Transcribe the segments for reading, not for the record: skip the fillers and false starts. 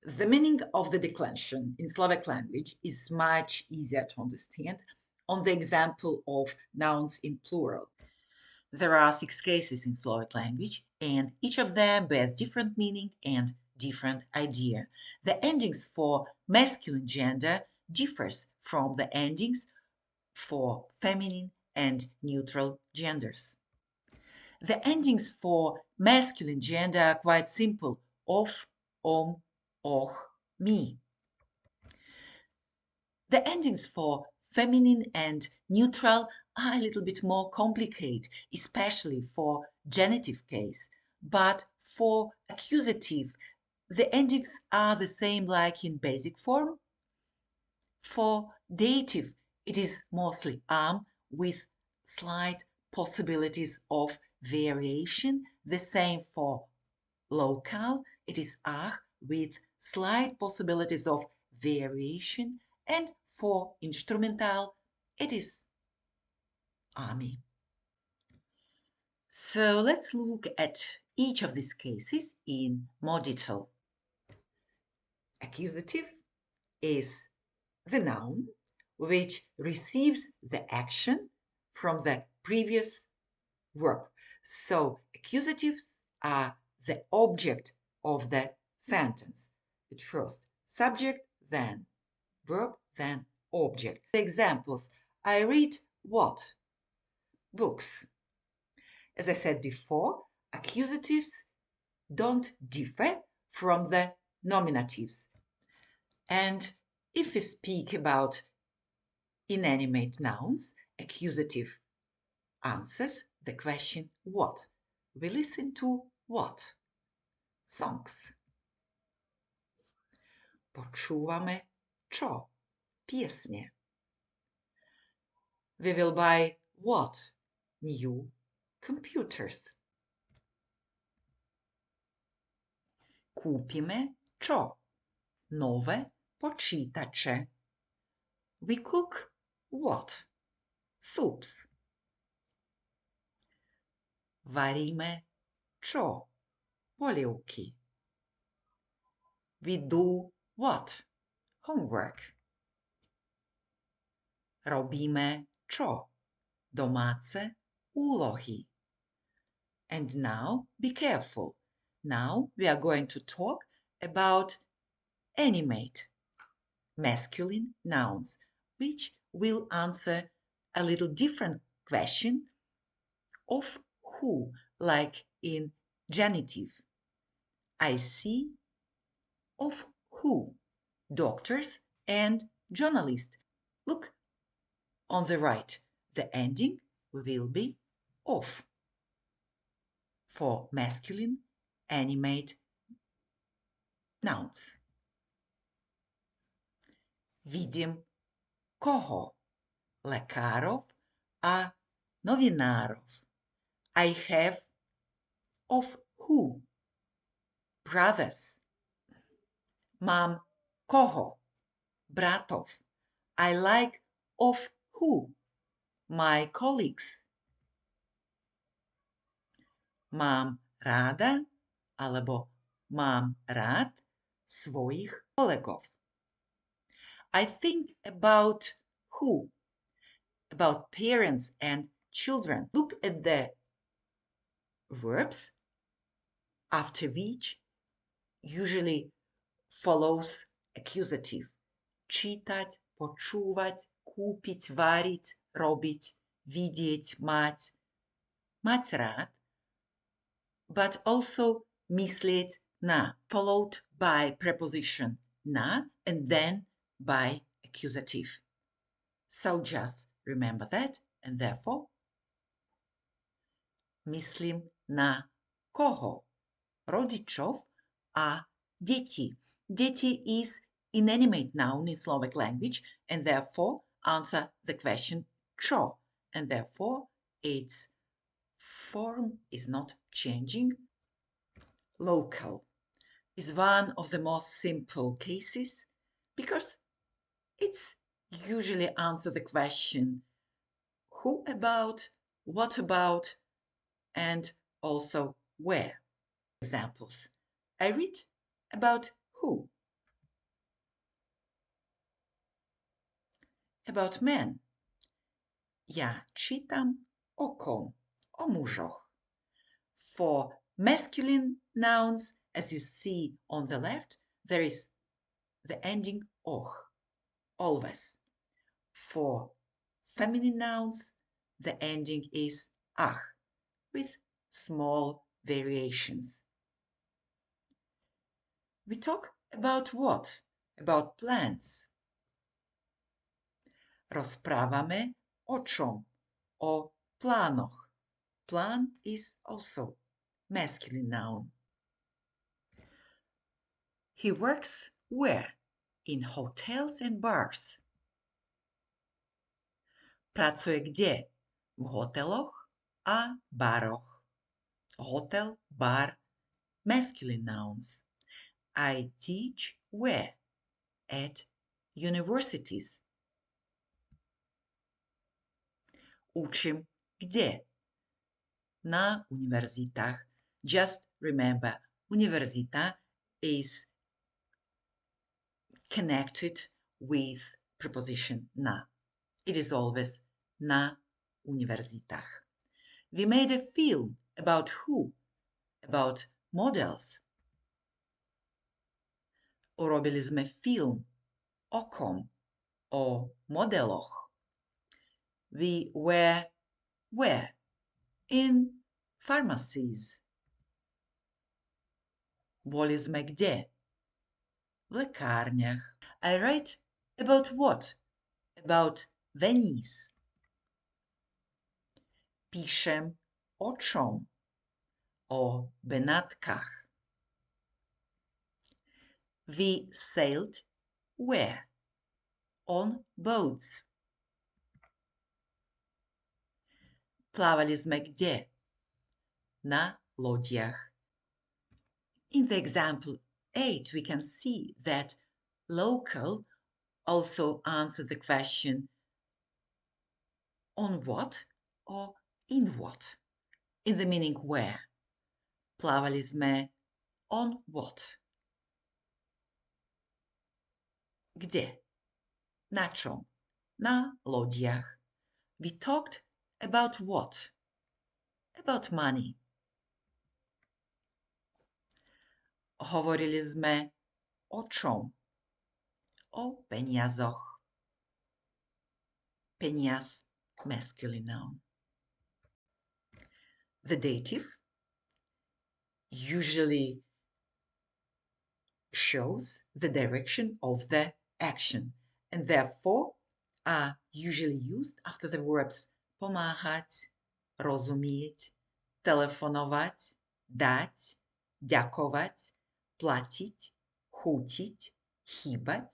The meaning of the declension in Slovak language is much easier to understand on the example of nouns in plural. There are 6 cases in Slovak language, and each of them bears different meaning and different idea. The endings for masculine gender differs from the endings for feminine and neutral genders. The endings for masculine gender are quite simple: of, och, me. The endings for feminine and neutral are a little bit more complicated, especially for genitive case. But for accusative, the endings are the same like in basic form. For dative, it is mostly am with slight possibilities of variation. The same for local, it is ach with slight possibilities of variation. And for instrumental, it is ami. So let's look at each of these cases in more detail. Accusative is the noun which receives the action from the previous verb. So accusatives are the object of the sentence. At first subject, then verb, then object. Examples: I read what? Books. As I said before, accusatives don't differ from the nominatives. And if we speak about inanimate nouns, accusative answers the question what. We listen to what? Songs. Počúvame čo? Piesne. We will buy what? New computers. Kúpime čo? Nové počítače. We cook what? Soups. Varíme čo? Polievky. We do what? Homework. Robíme čo? Domáce úlohy. And now be careful. Now we are going to talk about animate masculine nouns, which will answer a little different question of who, like in genitive. I see of who? Doctors and journalists. Look on the right. The ending will be of for masculine animate nouns. Vidím koho? Lekárov a novinárov. I have of who? Brothers. Mám koho? Bratov. I like of who? My colleagues. Mám ráda alebo mám rád svojich kolegov. I think about who? About parents and children. Look at the verbs after which usually follows accusative. Čítať, počúvať, kúpiť, váriť, robiť, vidieť, mať, mať rád, but also myslieť na, followed by preposition na and then by accusative. So just remember that, and therefore myslím na koho? Rodičov a deti. Deti is inanimate noun in Slovak language, and therefore answer the question čo, and therefore its form is not changing. Local is one of the most simple cases because it's usually answer the question who about, what about, and also where. Examples: I read about who? about men. Ja čitam o kom, o mužoch. For masculine nouns, as you see on the left, there is the ending och, always. For feminine nouns, the ending is ach, with small variations. We talk about what? About plants. Rozprávame o čom? O plánoch. Plan is also masculine noun. He works where? In hotels and bars. Pracuje kde? V hoteloch a baroch. Hotel, bar, masculine nouns. I teach where? At universities. Učim kde? Na univerzitách. Just remember, univerzita is connected with preposition na. It is always na univerzitách. We made a film about who? About models. Urobili sme film o kom? O modeloch. We were where? In pharmacies. Boli sme kde? V lekárniach. I write about what? About Venice. Píšem o čom? O Benátkach. We sailed where? On boats. Plávali sme kde? Na lodiach. In the example 8, we can see that local also answered the question on what or in what, in the meaning where. Plávali sme on what? Kde? Na čom? Na lodiach. We talked about what? About money. Hovorili sme o čom? O peniazoch. Peniaz, masculine noun. The dative usually shows the direction of the action and therefore are usually used after the verbs pomáhať, rozumieť, telefonovať, dať, ďakovať, platiť, chútiť, chýbať,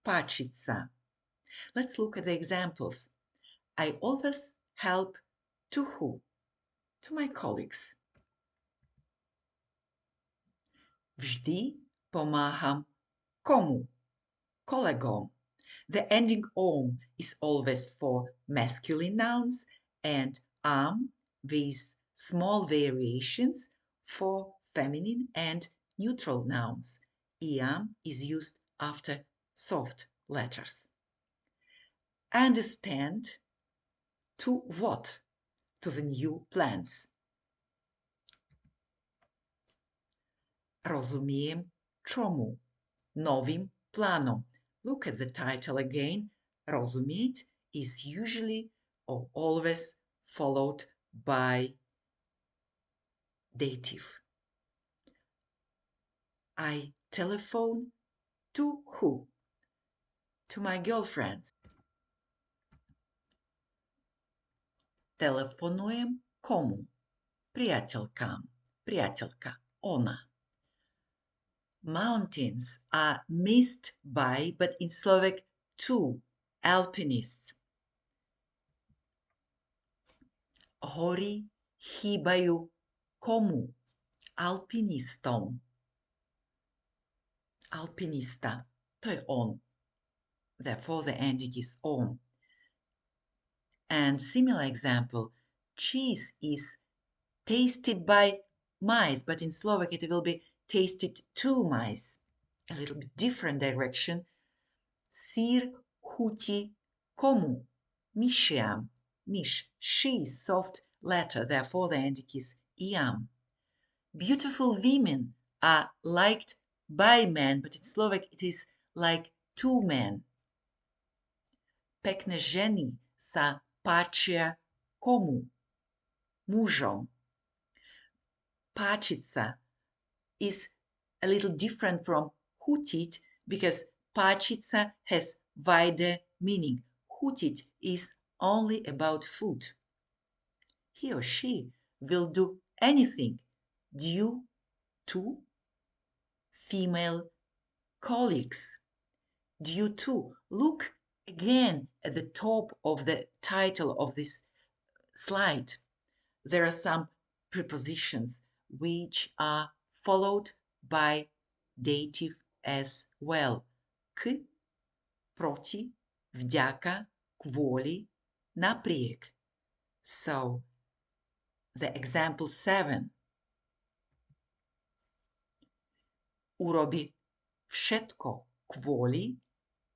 páčiť sa. Let's look at the examples. I always help to who? To my colleagues. Vždy pomáham komu? Kolegom. The ending om is always for masculine nouns and am with small variations for feminine and neutral nouns. Iam is used after soft letters. Understand to what? To the new plans. Rozumiem čomu? Novým plánom. Look at the title again. Rozumieť is usually or always followed by dative. I telephone to who? To my girlfriends. Telefonujem komu? Priateľkám. Priateľka, ona. Mountains are missed by, but in Slovak, to alpinists. Hory chýbajú komu? Alpinistom. Alpinista, to je on. Therefore, the ending is on. And similar example, cheese is tasted by mice, but in Slovak it will be tasted to mice. A little bit different direction. Sír chutí Komu? Mišiam. Miš. She is soft letter, therefore the ending is iam. Beautiful women are liked by men, but in Slovak it is like two men. Pekne ženy sa páčia komu? Mužom. Páčiť sa is a little different from chutit because páčiť sa has wider meaning. Chutit is only about food. He or she will do anything due to female colleagues. Due to. Look again at the top of the title of this slide. There are some prepositions which are followed by dative as well. K, proti, vďaka, kvôli, napriek. So, the example 7. Urobi všetko kvôli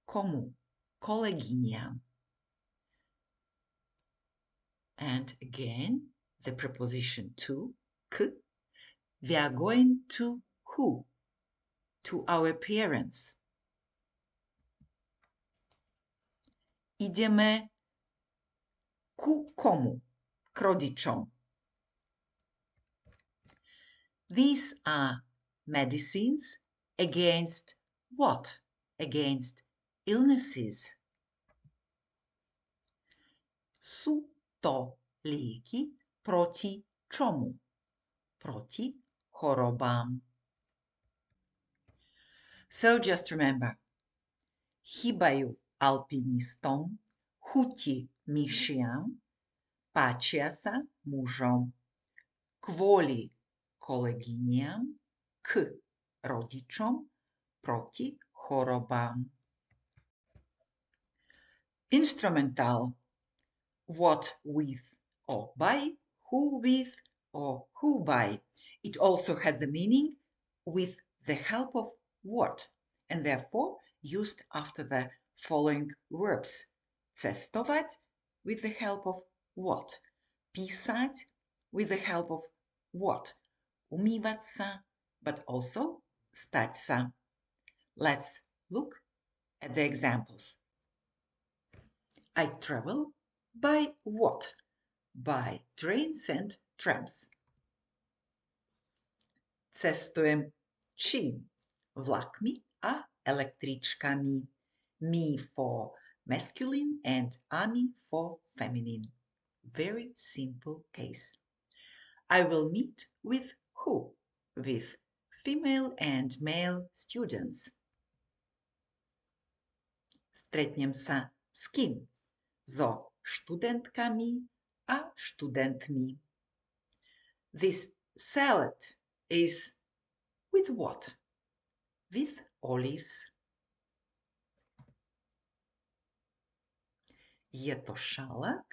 komu? Kolegyniam. And again, the preposition to, k. We are going to who? To our parents. Ideme ku komu? K rodičom. These are medicines against what? Against illnesses. Sú to lieky proti čomu? Proti chorobám. So just remember, chýbajú alpinistom, chutí myšiam, páčia sa mužom, kvôli kolegyniam, k rodičom, proti chorobám. Instrumental. What with or by, who with or who by. It also had the meaning with the help of what, and therefore used after the following verbs. Cestovať with the help of what? Písať with the help of what? Umývať sa, but also stať sa. Let's look at the examples. I travel by what? By trains and trams. Cestujem čím? Vlakmi a električkami. Me for masculine and ami for feminine. Very simple case. I will meet with who? With female and male students. Stretnem sa s kým? So študentkami a študentmi. This salad is with what? With olives. Je to šalát?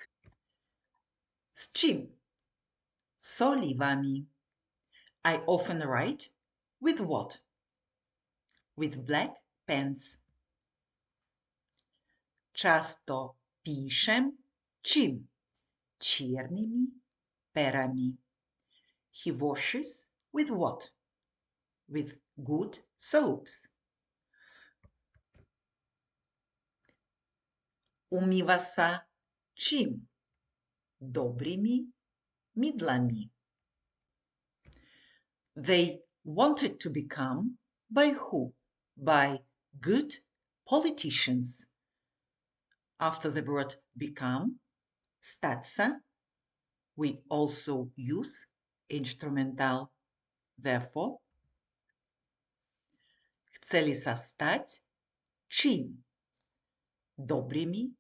S čím? S olivami. I often write with what? With black pens. Často píšem čím? Čiernymi perami. He washes with what? With good soaps. Umýva sa čím? Dobrými mydlami. They wanted to become by who? By good politicians. After the word become, stať sa, we also use instrumental. Therefore, chceli sa stať čím? Dobrými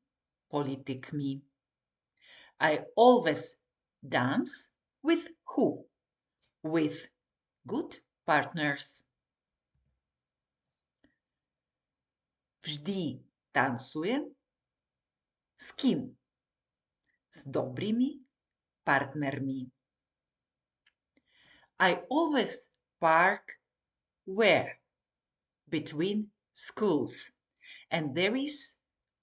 politikmi. I always dance with who? With good partners. Vždy tancujem s kým? S dobrými partnermi. I always park where? Between schools. And there is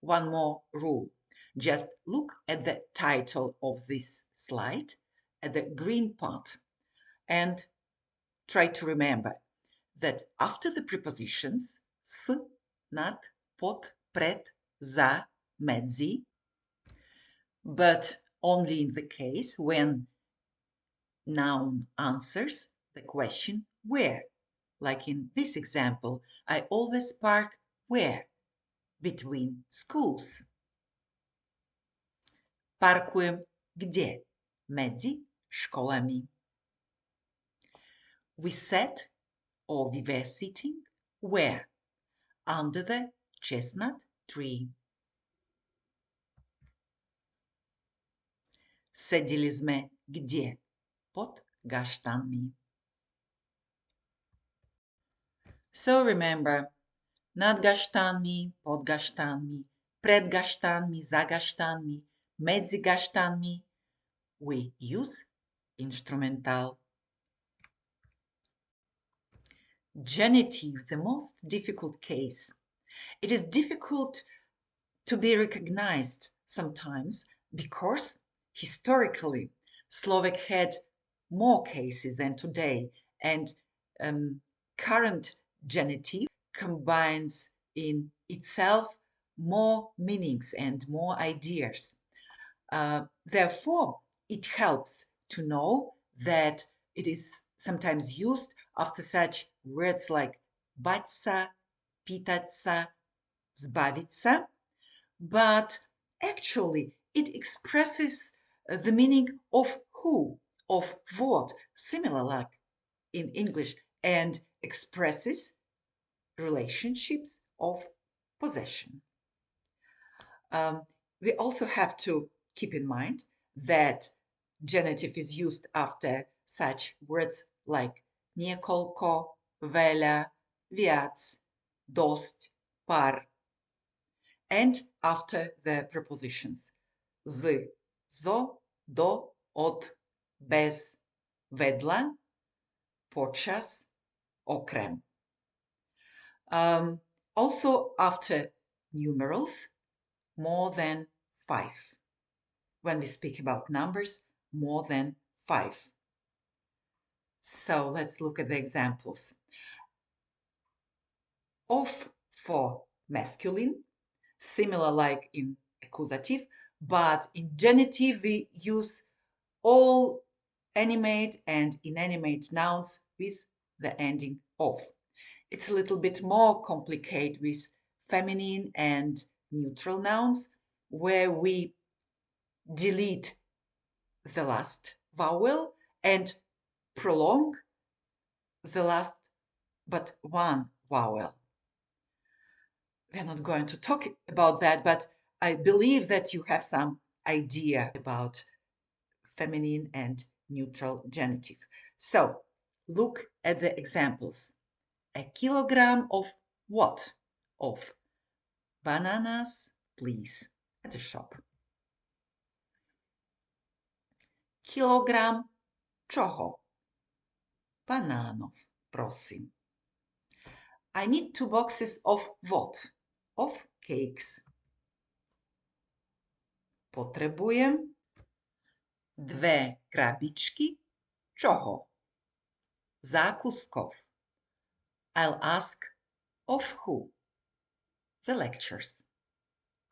one more rule. Just look at the title of this slide, at the green part, and try to remember that after the prepositions s, nad, pod, pred, za, medzi, but only in the case when noun answers the question where. Like in this example, I always park where? Between schools. Parkujem gdzie? Między szkołami. We sat or we were sitting where? Under the chestnut tree. Sedili sme gdzie? Pod gaštanmi. So remember, nad gaštanmi, pod gaštanmi, pred gaštanmi, za gaštanmi, medzi gaštanmi, we use instrumental. Genitive, the most difficult case. It is difficult to be recognized sometimes because historically Slovak had more cases than today, and current genitive combines in itself more meanings and more ideas. Therefore, it helps to know that it is sometimes used after such words like bať pýtať sa, zbaviť sa, but actually it expresses the meaning of who, of what, similar like in English, and expresses relationships of possession. We also have to keep in mind that genitive is used after such words like niekoľko, veľa, viac, dosť, pár, and after the prepositions z, zo, do, od, bez, vedľa, počas, okrem. Also after numerals, more than 5. When we speak about numbers, more than 5. So let's look at the examples. Of for masculine, similar like in accusative, but in genitive we use all animate and inanimate nouns with the ending of. It's a little bit more complicated with feminine and neutral nouns, where we delete the last vowel and prolong the last but one vowel. We're not going to talk about that, but I believe that you have some idea about feminine and neutral genitive. So look at the examples. A kilogram of what? Of bananas, please, at the shop. Kilogram čoho? Banánov, prosím. I need 2 boxes of what? Of cakes. Potrebujem 2 krabičky čoho? Zákuskov. I'll ask of who? The lectures.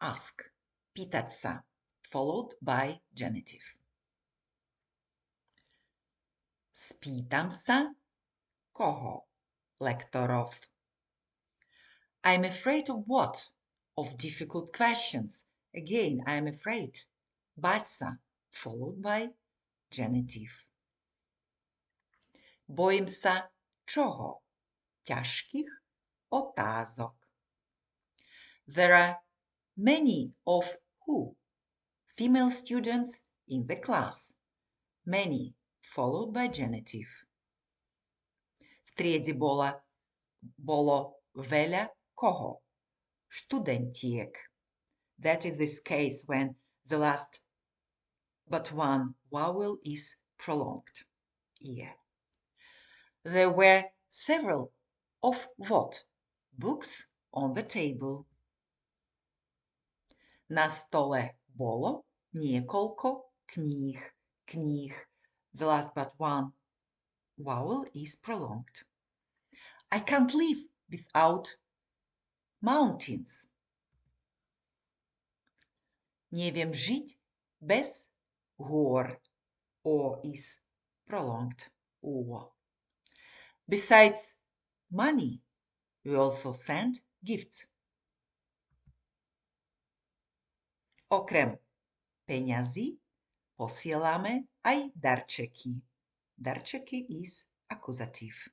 Ask, pýtať sa, followed by genitive. Spýtam sa koho? Lektorov. I'm afraid of what? Of difficult questions. Again, I'm afraid. Bať sa, followed by genitive. Bojím sa čoho? Ťažkých otázok. There are many of who? Female students in the class. Many, followed by genitive. V triede bolo veľa koho? Študentiek. That is this case when the last but one vowel is prolonged. Yeah. There were several of what? Books on the table. Na stole bolo niekoľko kníh. The last but one vowel is prolonged. I can't live without mountains. Neviem žiť bez hôr. O is prolonged. O. Besides money, we also send gifts. Okrem peňazí posielame aj darčeky. Darčeky is accusative.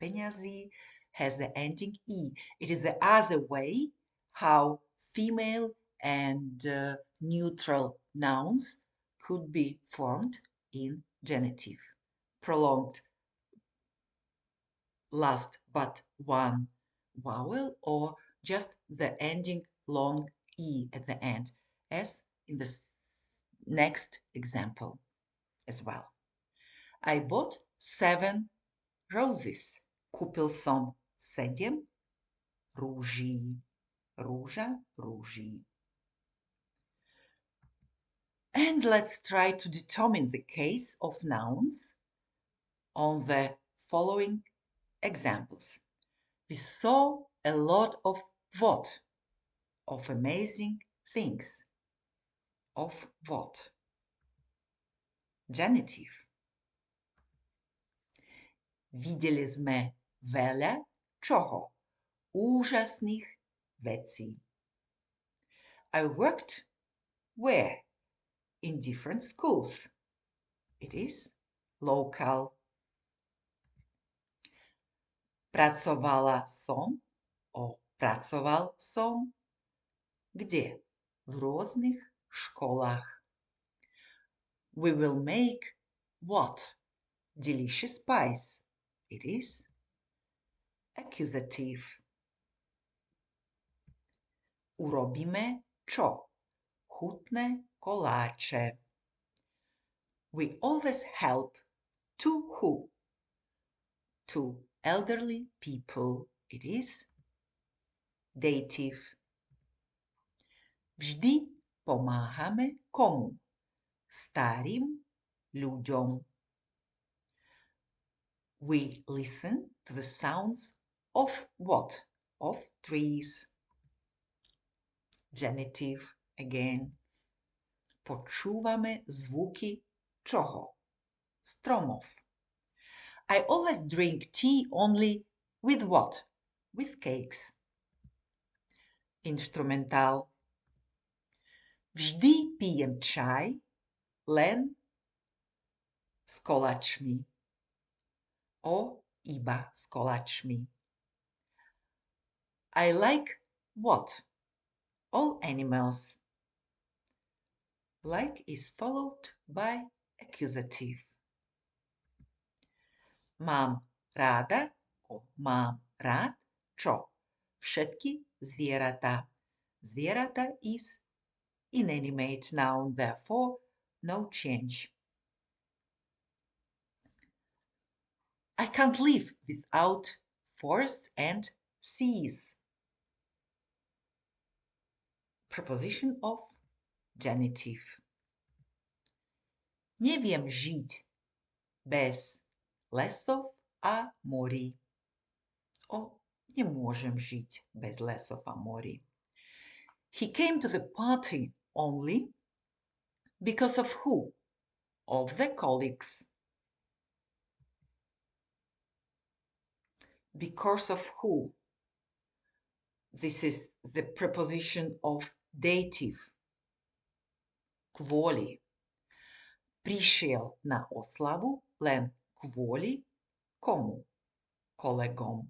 Peňazí has the ending e. It is the other way how female and neutral nouns could be formed in genitive. Prolonged last but one vowel, or just the ending long e at the end, as in the next example as well. I bought 7 roses. Kúpil som 7 rúží. Rúža, rúží. And let's try to determine the case of nouns on the following examples. We saw a lot of what? Of amazing things. Of what? Genitive. Videli sme veľa čoho? Úžasných vecí. I worked where? In different schools. It is local. Pracovala som, pracoval som, kde? V rôznych školách. We will make what? Delicious pies. It is accusative. Urobíme čo? Chutné koláče. We always help to who? To elderly people. It is dative. Vždy pomáhame komu? Starým ľuďom. We listen to the sounds of what? Of trees. Genitive again. Počúvame zvuky čoho? Stromov. I always drink tea only with what? With cakes. Instrumentál. Vždy pijem čaj len s koláčmi. Iba s koláčmi. I like what? All animals. Like is followed by accusative. Mám rád čo? Všetky zvieratá. Zvieratá is inanimate noun, therefore no change. I can't live without forests and seas. Preposition of genitive. Neviem žiť bez lesov a morí. Nemôžem žiť bez lesov a morí. He came to the party only because of who? Of the colleagues. Because of who? This is the preposition of dative. Kvôli. Prišiel na oslavu len kvôli komu? Kolegom.